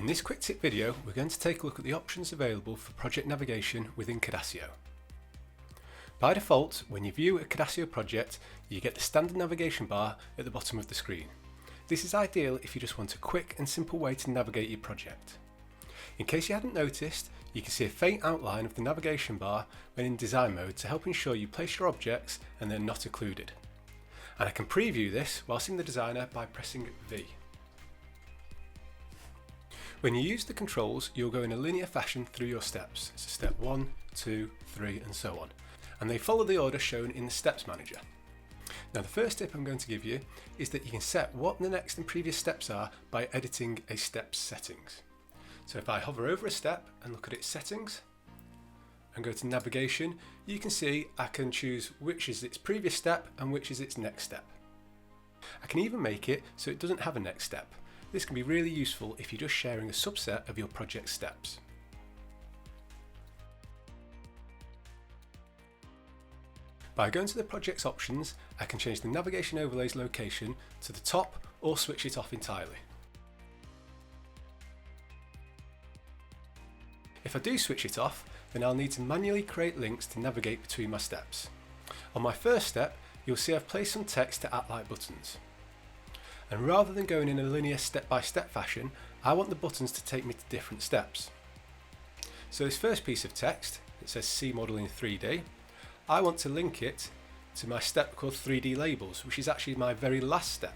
In this quick tip video, we're going to take a look at the options available for project navigation within Cadasio. By default, when you view a Cadasio project, you get the standard navigation bar at the bottom of the screen. This is ideal if you just want a quick and simple way to navigate your project. In case you hadn't noticed, you can see a faint outline of the navigation bar when in design mode to help ensure you place your objects and they're not occluded. And I can preview this whilst in the designer by pressing V. When you use the controls, you'll go in a linear fashion through your steps. So step 1, 2, 3 and so on. And they follow the order shown in the steps manager. Now the first tip I'm going to give you is that you can set what the next and previous steps are by editing a step's settings. So if I hover over a step and look at its settings and go to navigation, you can see I can choose which is its previous step and which is its next step. I can even make it so it doesn't have a next step. This can be really useful if you're just sharing a subset of your project steps. By going to the project's options, I can change the navigation overlay's location to the top or switch it off entirely. If I do switch it off, then I'll need to manually create links to navigate between my steps. On my first step, you'll see I've placed some text to act like buttons. And rather than going in a linear step-by-step fashion, I want the buttons to take me to different steps. So this first piece of text, that says C model in 3D, I want to link it to my step called 3D labels, which is actually my very last step.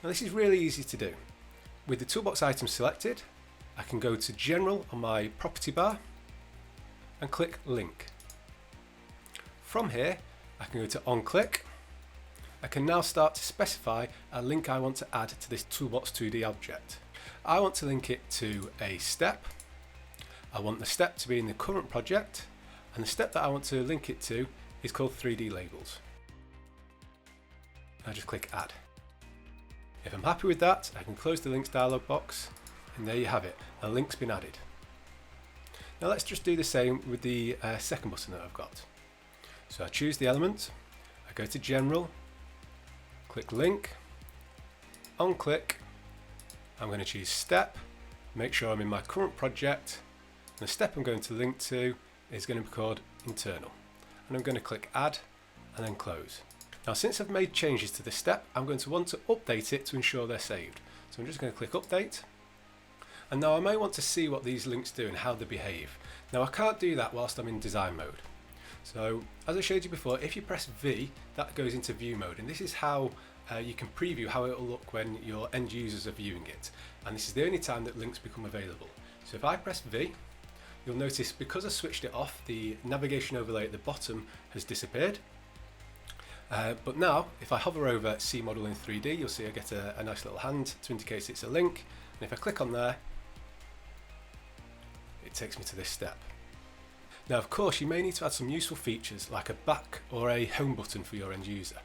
Now this is really easy to do. With the toolbox item selected, I can go to General on my property bar and click Link. From here, I can go to On Click. I can now start to specify a link I want to add to this Toolbox 2D object. I want to link it to a step. I want the step to be in the current project, and the step that I want to link it to is called 3D Labels. I just click Add. If I'm happy with that, I can close the Links dialog box, and there you have it, a link's been added. Now let's just do the same with the second button that I've got. So I choose the element, I go to General, click Link, on click, I'm going to choose Step, make sure I'm in my current project, and the step I'm going to link to is going to be called Internal. And I'm going to click Add and then Close. Now since I've made changes to this step, I'm going to want to update it to ensure they're saved. So I'm just going to click Update, and now I may want to see what these links do and how they behave. Now I can't do that whilst I'm in design mode. So as I showed you before, if you press V, that goes into view mode, and this is how you can preview how it will look when your end users are viewing it. And this is the only time that links become available. So if I press V, you'll notice because I switched it off, the navigation overlay at the bottom has disappeared. But now, if I hover over C model in 3D, you'll see I get a nice little hand to indicate it's a link. And if I click on there, it takes me to this step. Now of course you may need to add some useful features like a back or a home button for your end user.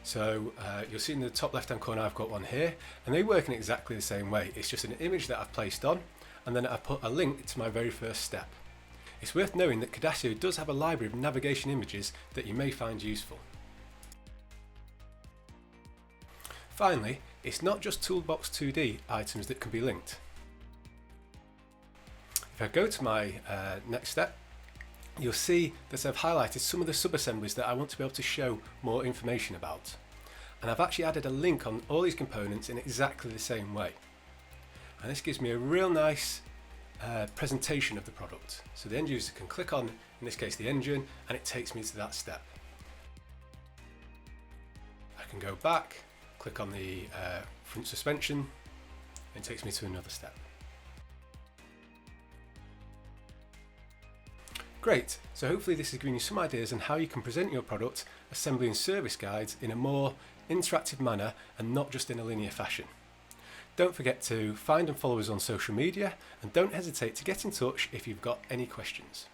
So you'll see in the top left hand corner I've got one here, and they work in exactly the same way. It's just an image that I've placed on, and then I've put a link to my very first step. It's worth knowing that Cadasio does have a library of navigation images that you may find useful. Finally, it's not just Toolbox 2D items that can be linked. If I go to my next step, you'll see that I've highlighted some of the sub-assemblies that I want to be able to show more information about. And I've actually added a link on all these components in exactly the same way. And this gives me a real nice presentation of the product. So the end user can click on, in this case, the engine, and it takes me to that step. I can go back, click on the front suspension, and it takes me to another step. Great, so hopefully this has given you some ideas on how you can present your product, assembly and service guides in a more interactive manner and not just in a linear fashion. Don't forget to find and follow us on social media, and don't hesitate to get in touch if you've got any questions.